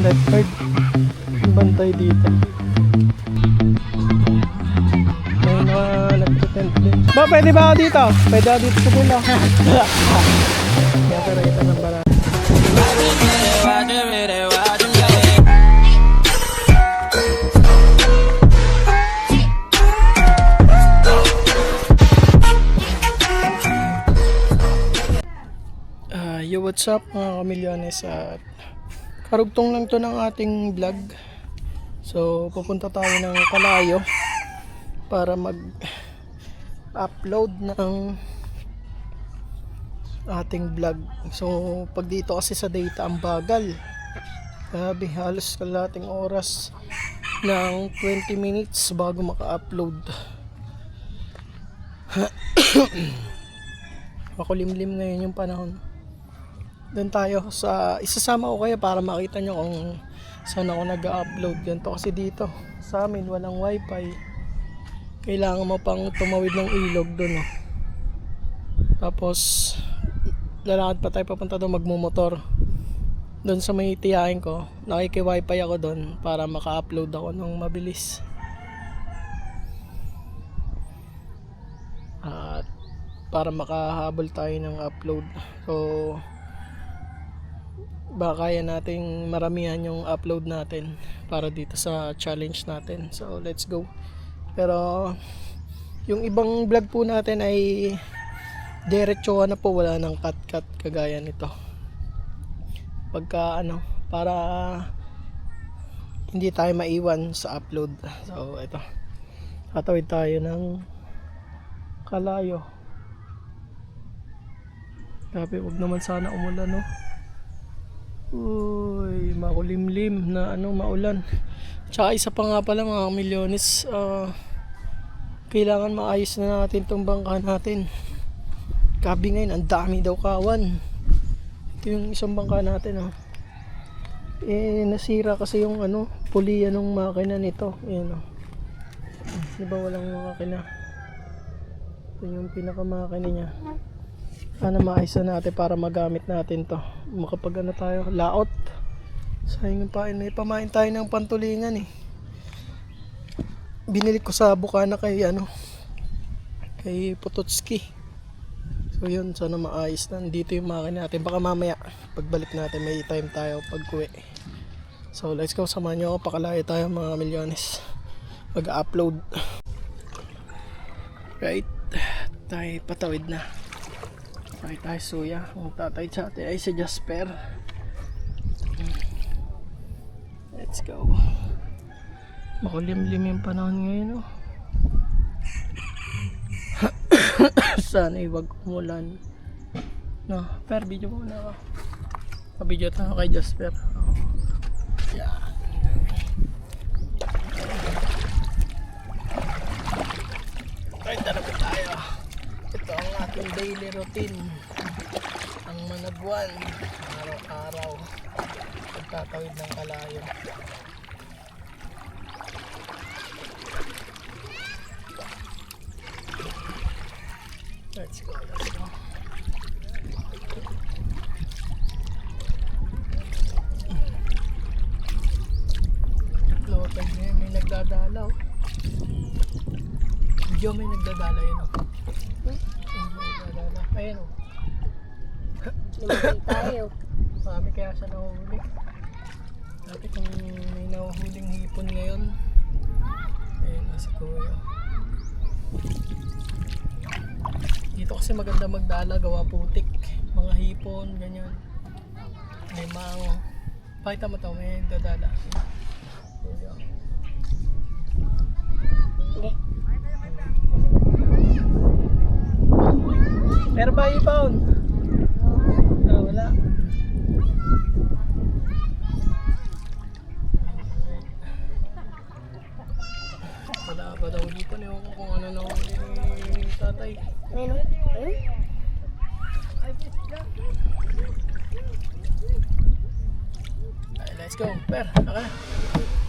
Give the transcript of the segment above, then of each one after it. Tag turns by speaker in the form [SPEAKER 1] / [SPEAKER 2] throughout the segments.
[SPEAKER 1] lifeguard. Bantay dito. May mga nagtutend din. Ba, pwede ba ako dito? Pwede ako dito sa pula. Kaya pero ito ng barang. Yo, what's up mga kamilyones, at karugtong lang to ng ating vlog. So pupunta tayo ng Kalayo para mag upload ng ating vlog. So pag dito kasi sa data ang bagal, grabe, halos kalating oras ng 20 minutes bago maka-upload. Makulimlim ngayon yung panahon. Doon tayo sa isasama ko kayo para makita nyo kung saan ako nag-upload. Ganito kasi dito sa amin walang wifi, kailangan mo pang tumawid ng ilog doon, oh. Tapos lalakad pa tayo papunta doon, magmumotor doon sa may tiyahin ko. Nakiki-wifi ako doon para maka-upload ako ng mabilis. At para makahabol tayo ng upload. So baka kaya nating maramihan yung upload natin para dito sa challenge natin. So let's go. Pero yung ibang vlog po natin ay diretso na po, wala nang cut kagaya nito. Pagka para hindi tayo maiwan sa upload. So ito, tatawid tayo ng Kalayo. Grabe, wag naman sana umulan, no? Uy, makulimlim na maulan. Tsaka isa pa nga pala mga milyones, kailangan maayos na natin tong bangka natin. Gabi ngayon, ang dami daw kawan. Ito yung isang bangka natin, oh. Nasira kasi yung puliya ng makina nito. Ayan, oh. Diba walang makina? Ito yung pinakamakina niya. Sana maayos na natin para magamit natin to. Makapag tayo, laot. Sayang yung pain. May pamain tayo ng pantulingan, eh. Binili ko sa Bukana kay kay Pototski. So yun, sana maayos na. Dito yung makina natin. Baka mamaya pagbalik natin may time tayo pag-uwi. So let's go, samahan nyo ako. Pakalayo tayo mga milyones. Mag-upload. Right, tayo patawid na. Tayo tayo suya. Ang tatay sa atin ay si Jasper. Let's go. Makulimlim yung panahon ngayon, oh. Sana wag umulan, no? Per video muna ako. Pabidyo tayo kay Jasper. Yan. Right, tara po tayo. Ito ang ating daily routine. Ang managwan araw-araw pagtatawid ng Kalayo. Let's go, let's go. Lotan niya, may nagdadalaw. Diyo, may nagdadala yun, oh. Ayan, oh.
[SPEAKER 2] Nagiging tayo.
[SPEAKER 1] Marami kaya sa nahuhuli. Dati kung may nahuhuling hipon ngayon. Ayan na si Kuya. Dito kasi maganda magdala, gawa putik. Mga hipon, ganyan. May mango. Pakita mo to, may nagdadala. Kuya. Meron ba hipon? Wala. Wala pa daw hipon. Ewan ko kung ano na ni tatay.
[SPEAKER 2] Ano?
[SPEAKER 1] Ay, let's go. Per, naka.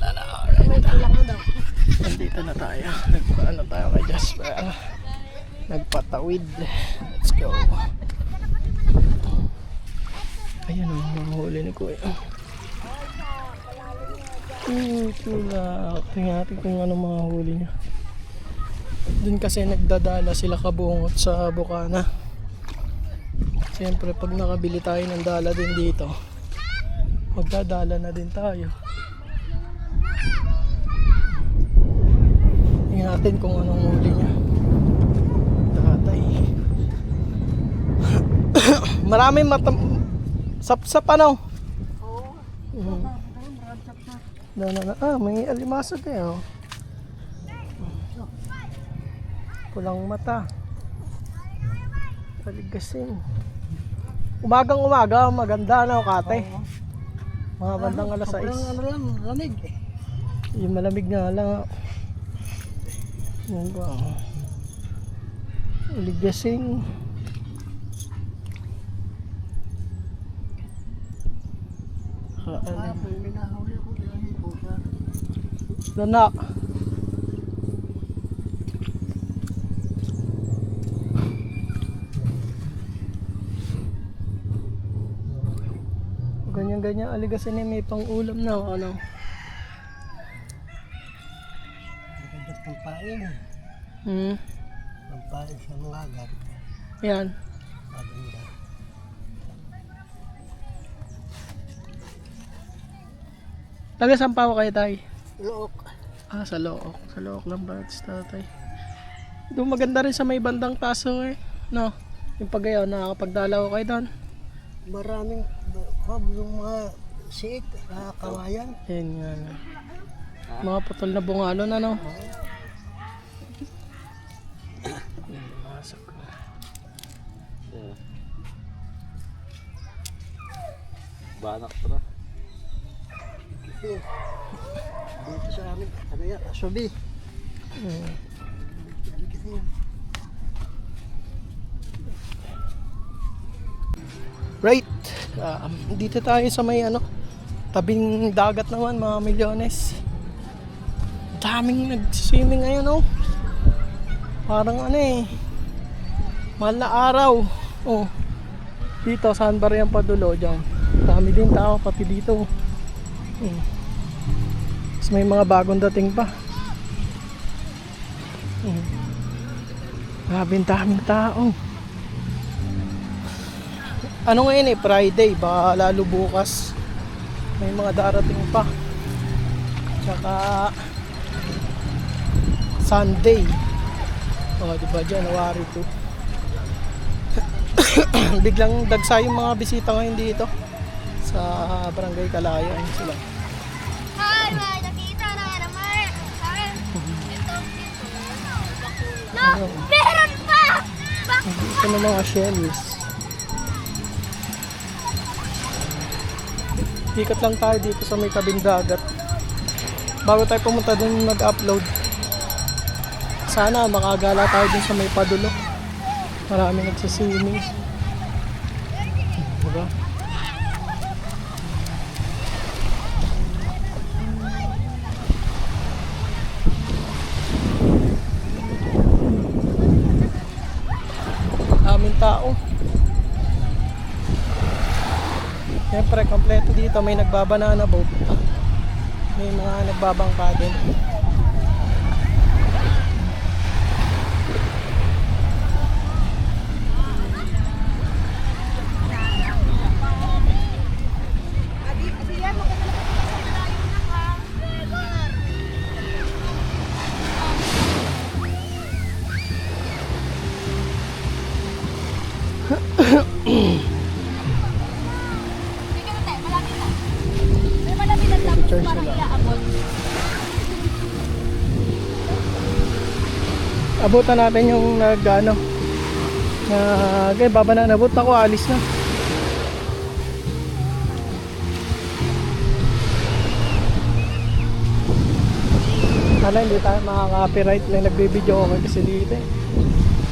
[SPEAKER 1] Lala.
[SPEAKER 2] May tulak mo daw.
[SPEAKER 1] Nandito na tayo. Nagpaano tayo kay Jasper. Nagpatawid. Let's go. Ayan, oh, mahuli ni Kuya. Tulak. Tingnan natin kung ano mga huli niya. Dun kasi nagdadala sila kabungot sa Bukana. Siyempre pag nakabili tayo ng dala din dito, magdadala na din tayo. Tingnan natin kung anong huli niya. Tatay. Maraming sap-sap ano?
[SPEAKER 2] Oo.
[SPEAKER 1] May alimasag eh oh. Pulang mata. Paligasin. Umagang umaga, maganda na kate. Mga bandang alas 6.
[SPEAKER 2] Ano lang, lamig.
[SPEAKER 1] Yung malamig nga lang. Yung ba? Paligasin. Dana. Ganyan-ganyan aligasin may pang ulam na ano.
[SPEAKER 2] Magandang pampain. Pampain sa mga agat.
[SPEAKER 1] Yan.
[SPEAKER 2] Maganda.
[SPEAKER 1] Taga saan pa ako kayo tay?
[SPEAKER 2] Look.
[SPEAKER 1] Sa Look. Sa Look lang ba sa tatay? Doon maganda rin sa may bandang taso eh. No? Yung pagayaw, nakakapagdalaw kayo doon.
[SPEAKER 2] Maraming yung mga siit, kawayan.
[SPEAKER 1] Yan yan. Mga putol na bungalo na no?
[SPEAKER 3] Banak pala.
[SPEAKER 2] Dito sa amin, ano yan, asubi.
[SPEAKER 1] Right. Dito tayo sa may ano, tabing dagat naman mga milyones. Daming nag-swimming ngayon oh. Parang ano eh. Mahal na araw. Oh. Dito saan ba rin ang padulo dyan? Dami din tao pati dito. Tapos may mga bagong dating pa. Daming tao. Ano ngayon eh, Friday, baka lalo bukas may mga darating pa. Tsaka Sunday. Diba January 2. Biglang dagsa yung mga bisita ngayon dito sa Barangay Kalayaan sila.
[SPEAKER 4] Hi, may nakita na naman. No, meron pa!
[SPEAKER 1] Ito na mga shells. Ikot lang tayo dito sa may tabing dagat. Bago tayo pumunta dun mag-upload. Sana makagala tayo dun sa may padulo. Marami nagsiswimming. Diba? Daming tao. Siyempre, kompleto dito. May nagbabanana boat. May mga nagbabangka din. Picture sila. Abutan natin yung nag-ano babanana boat. Ako alis na. Hala, hindi tayo makaka-copyright na nagbibideo ako kasi dito eh.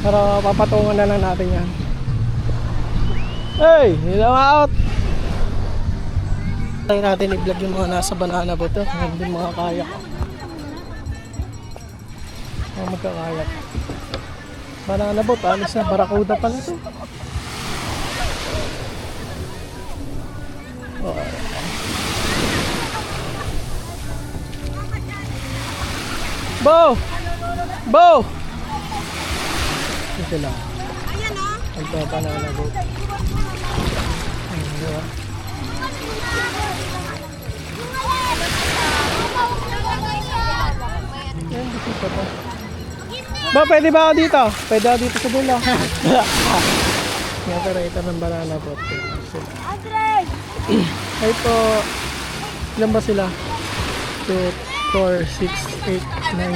[SPEAKER 1] Pero papatungan na lang natin yan. Hey! Hello out! Tayo natin i-vlog yung mga nasa banana boat. Hindi mga kayak. Mga magkakayak. Banana boat, alis na. Barakuda pala ito. Bo! Bo! Ito lang. Nagpapanalabot. Ayun, diba? Ayun, gusto pa ba? Ba, pwede ba ako dito? Pwede ako dito sa dulo. Yung operator ng banana boat. Ay po. Ilan ba sila? 2, 4, 6, 8, 9.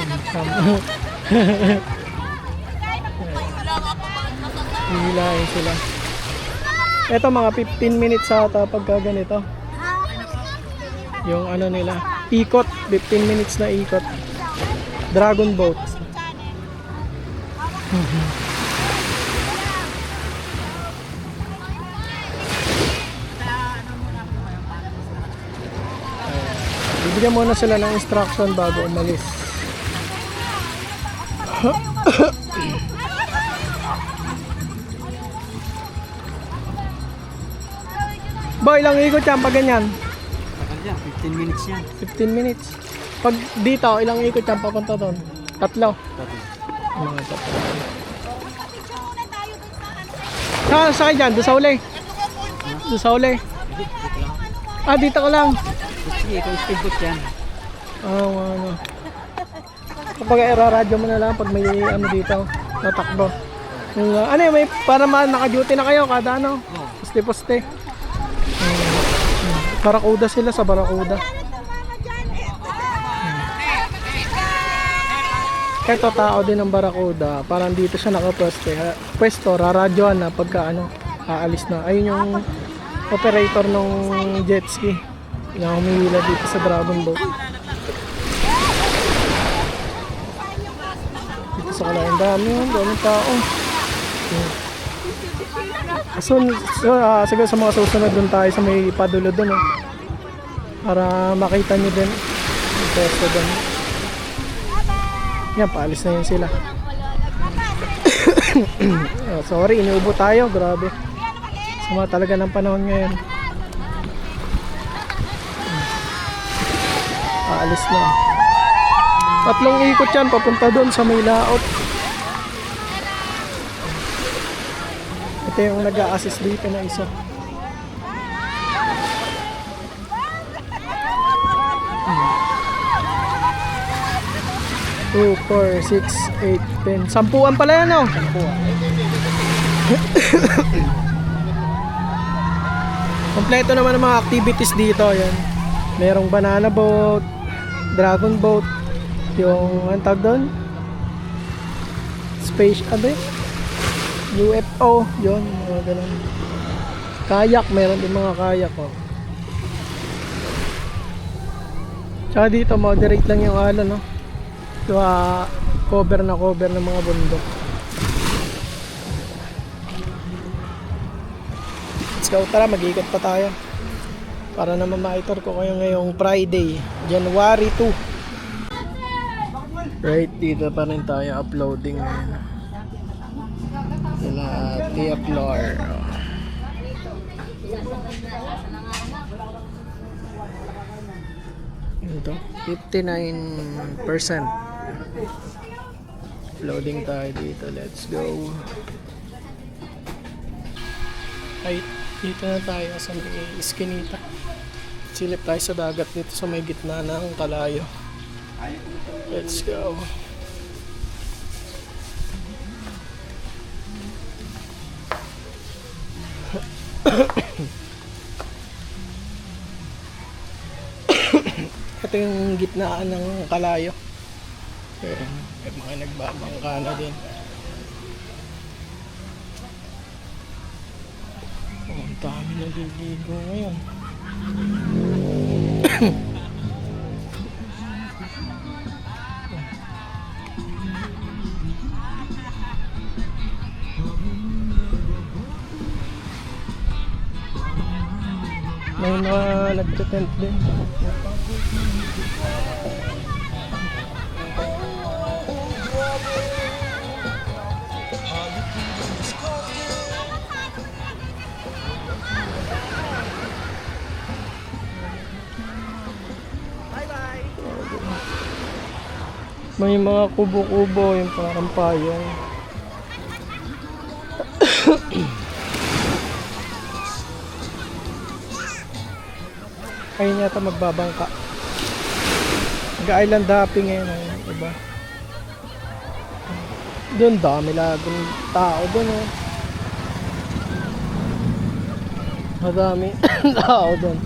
[SPEAKER 1] Hihilahin sila. Ito mga 15 minutes ata pagka ganito. Yung ano nila, ikot, 15 minutes na ikot. Dragon boat. Bibigyan muna sila ng instruction bago umalis. Boy, ilang ikot yan pag ganyan?
[SPEAKER 2] Tagal yan, 15 minutes yan.
[SPEAKER 1] 15 minutes. Pag dito, ilang ikot yan papunta doon? Tatlo. Mga tatlo. Saan dyan? Doon sa uli? Doon sa uli? Ah, dito ka lang.
[SPEAKER 2] Sige, ikaw speedboat yan.
[SPEAKER 1] Ano. Kapag radyo mo na lang pag may ano dito, natakbo. Yung, ano yun, may para naka-duty na kayo kada ano. Poste-poste. Barakuda sila sa Barakuda. Kahit tao din ng Barakuda, parang dito siya nakapwesto. Pwesto, raradyoan na pagka ano, aalis na. Ayun yung operator ng jet ski na humihila dito sa Dragon Boat. Dito sa Kalayan, daming tao. Siguro sa mga susunod doon tayo sa may padulo doon para makita nyo din yung pwesto doon. Yan, paalis na yun sila. Sorry, iniubo tayo, grabe. Sama talaga ng panahon ngayon. Paalis na. 3 ikot yan papunta doon sa may laot. Ito yung nag-a-assist dito na isa. 2, 4, 6, 8, 10. Sampuan pala yan, oh. Kompleto naman ang mga activities dito. Yan. Merong banana boat, dragon boat, yung ang tawag doon? Space, UFO, yun, mga ganun. Kayak, meron din mga kayak, oh. Tsaka dito, moderate lang yung alon, no? Cover na cover ng mga bundok. Let's go, tara, mag-ikot pa tayo para naman ma-tour ko kayo ngayong Friday, January 2. Right, dito pa rin tayo uploading ngayon. Sila Tia Flor. Ito, 59%. Loading tayo dito. Let's go. Ay, dito na tayo sa may Eskinita. Silip tayo sa dagat dito sa may gitna ng Kalayo. Let's go. Ito yung gitnaan ng Kalayo. Ayan, may mga nagbabangka na din. Ang dami naliligo ngayon. May mga nagte-tent din. May mga kubo-kubo, yung parang payong. Ayun yata magbabangka. Mag-island hopping ngayon, diba? Doon dami lagong tao doon, oh. Madami tao doon.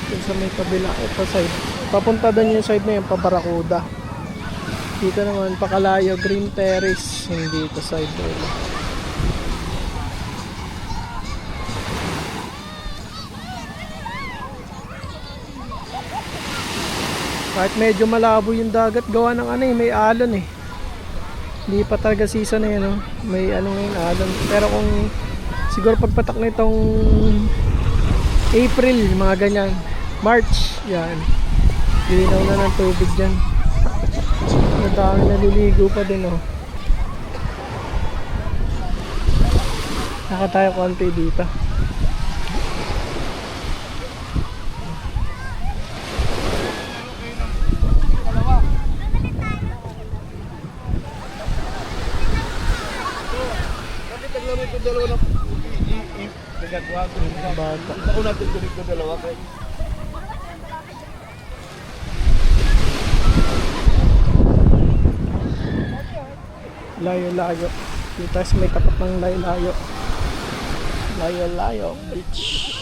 [SPEAKER 1] Doon sa may kabila, ito side. Papunta doon yung side na yun, pa Barracuda. Dito naman, Pakalayo, Green Terrace. Hindi ito side doon. Kahit medyo malabo yung dagat, gawa ng ano eh, may alon eh. Hindi pa talaga season na yun, oh. May ano ngayon, alon. Pero kung siguro pagpatak na itong April, mga ganyan, March, yan. Linaw na ng tubig dyan. Madami naliligo pa din, oh. Naka tayo konti dito. Bata.
[SPEAKER 3] Ako natin tuloy ko dalawa kayo.
[SPEAKER 1] Layo-layo. Dito tayo sa may tapat ng layo-layo. Layo-layo beach.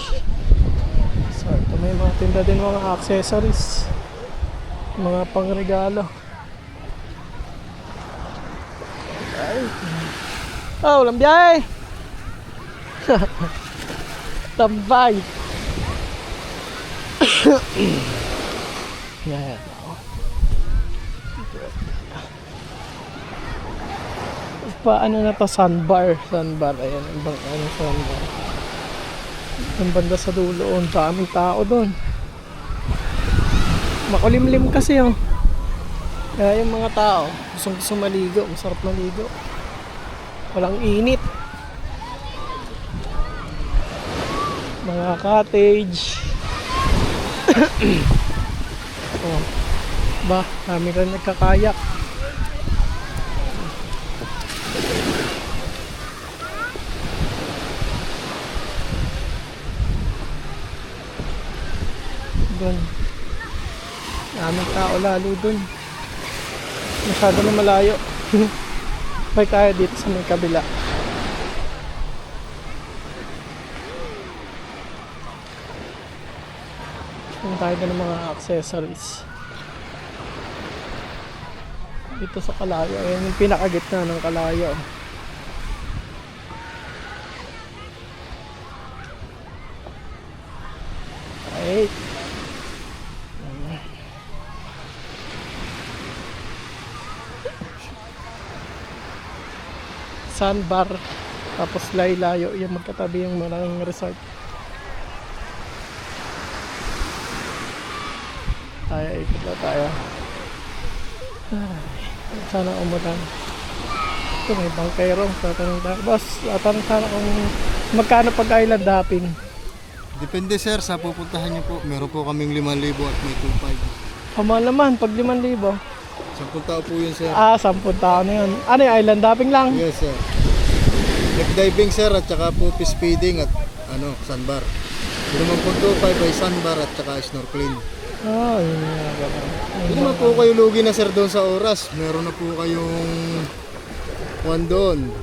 [SPEAKER 1] So ito may mga tinda din, mga accessories, mga pangregalo. Ay. Oh, lambiyay! Tambay! Yan. Paano na to? Sandbar. Sandbar. Ayan. Ibang ano, sandbar. Ang banda sa dulo. Ang daming tao doon. Makulimlim kasi yung kaya yung mga tao gusto maligo. Masarap maligo. Walang init. Mga cottage. Oh. Ba, kami rin nagkakayak. Doon. Daming tao lalo doon. Masyado na malayo. May tayo dito sa may kabila. Yung tayo doon ng mga accessories. Dito sa Kalayo. Ayan yung pinakagitna ng Kalayo. Right. Sandbar, tapos layo yung magkatabi yung malaking resort. Tayo, ikot na tayo. Ay, sana umulan. Ito may bangkero. Tatanong tayo, boss, tatanong sana kung magkano pag island hopping.
[SPEAKER 5] Depende sir sa pupuntahan niyo po. Meron po kaming 5,000 at may 2,500.
[SPEAKER 1] Kamahal naman, pag 5,000.
[SPEAKER 5] 10 tao po yun sir.
[SPEAKER 1] 10 tao na yun. Ano yung island hopping lang?
[SPEAKER 5] Yes sir. Cliff diving sir at saka po fish feeding at sandbar. Yun naman po 2,500 ay sandbar at saka snorkeling.
[SPEAKER 1] Yun nga.
[SPEAKER 5] Hindi naman po kayo lugi na sir doon sa oras. Meron na po kayong doon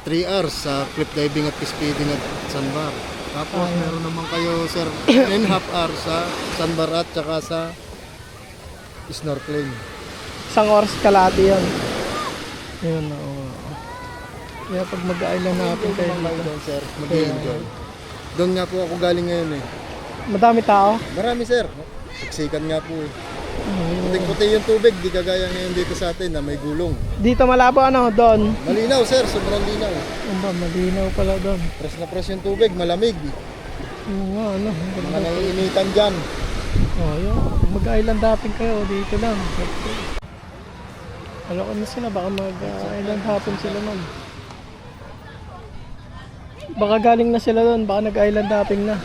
[SPEAKER 5] 3 hours sa cliff diving at fish feeding at sandbar. Tapos meron naman kayo sir 1.5 hours sa sandbar at saka sa snorkeling.
[SPEAKER 1] Isang oras kalahati yun. Yun, oo. Kaya pag mag-island natin kayo dito.
[SPEAKER 5] Doon sir, mag-enjoy. Doon nga po ako galing ngayon eh.
[SPEAKER 1] Madami tao.
[SPEAKER 5] Marami sir. Siksikan nga po eh. Puting-puti yung tubig, di kagaya ngayon dito sa atin na may gulong.
[SPEAKER 1] Dito malabo doon.
[SPEAKER 5] Malinaw sir, sobrang linaw.
[SPEAKER 1] Malinaw pala doon.
[SPEAKER 5] Press na press yung tubig, malamig.
[SPEAKER 1] Oo nga,
[SPEAKER 5] Mga naiinitan dyan.
[SPEAKER 1] Yun. Mag-island hopping kayo dito lang. Alam ko na sila, baka mag-island hopping sila nun. Baka galing na sila doon, baka nag-island hopping na.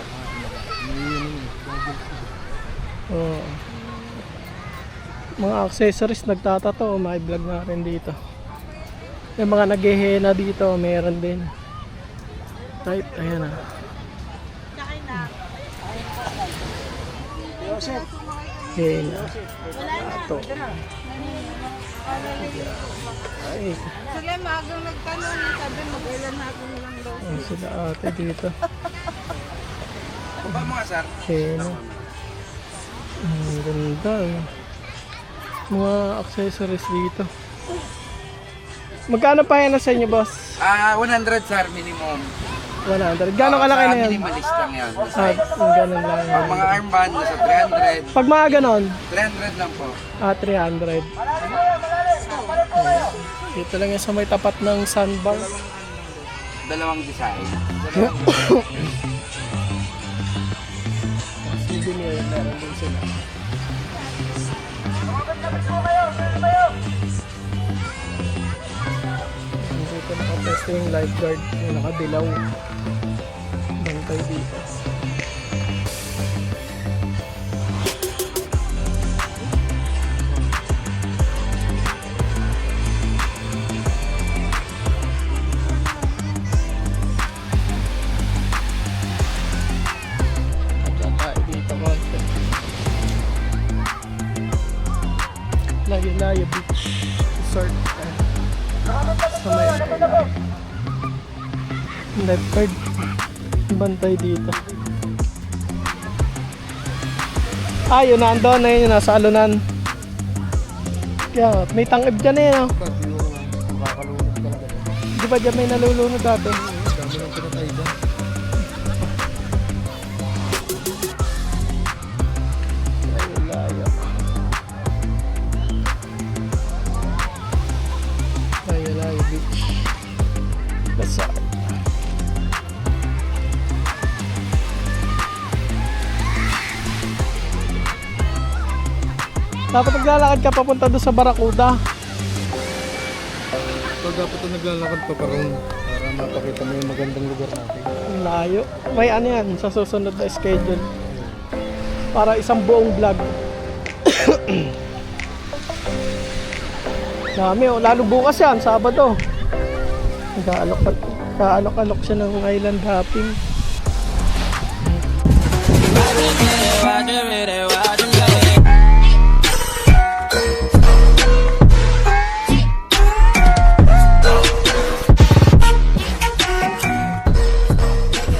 [SPEAKER 1] Oo. Mga accessories, nagtatato, may vlog na rin dito. Yung mga naghihena dito, meron din. Right, ayan ah. Hena. Tato. Ay,
[SPEAKER 6] Sila magang nagtanong, sabi mo, kailan hapon lang daw.
[SPEAKER 1] ang sila ate dito.
[SPEAKER 3] Ba mga sir?
[SPEAKER 1] Hena. Ang ganda eh. Mga accessories dito. Magkano pa yan sa inyo, boss?
[SPEAKER 3] 100 sir minimum.
[SPEAKER 1] 100. Gano'ng kalaki na yan?
[SPEAKER 3] Minimalist lang yan.
[SPEAKER 1] Ganun lang yan.
[SPEAKER 3] Mga armband nasa 300.
[SPEAKER 1] Pag mga ganon,
[SPEAKER 3] 300 lang po.
[SPEAKER 1] 300. Dito lang yan sa may tapat ng sandbar.
[SPEAKER 3] Dalawang design.
[SPEAKER 1] Sige niya, meron din sila. Dito nakapesto yung lifeguard yung nakadilaw. Bantay dito. Tayo dito konti. Layo-layo beach resort. Sa may lifeguard. Bantay dito. Yun nandun na yun, nasa alunan. Kaya may tangib dyan eh, no?
[SPEAKER 5] Makakalunod talaga.
[SPEAKER 1] Di ba dyan may nalulunod dati?
[SPEAKER 5] Dami ng pinatay dyan.
[SPEAKER 1] Layo-layo. Layo-layo beach. Resort. Dapat naglalakad ka papunta doon sa Barracuda.
[SPEAKER 5] Pag dapat na naglalakad pa ron para mapakita mo yung magandang lugar natin.
[SPEAKER 1] Ang layo. May ano yan sa susunod na schedule. Para isang buong vlog. Dami oh. Lalo bukas yan, Sabado. Kaalok-alok siya ng island hopping.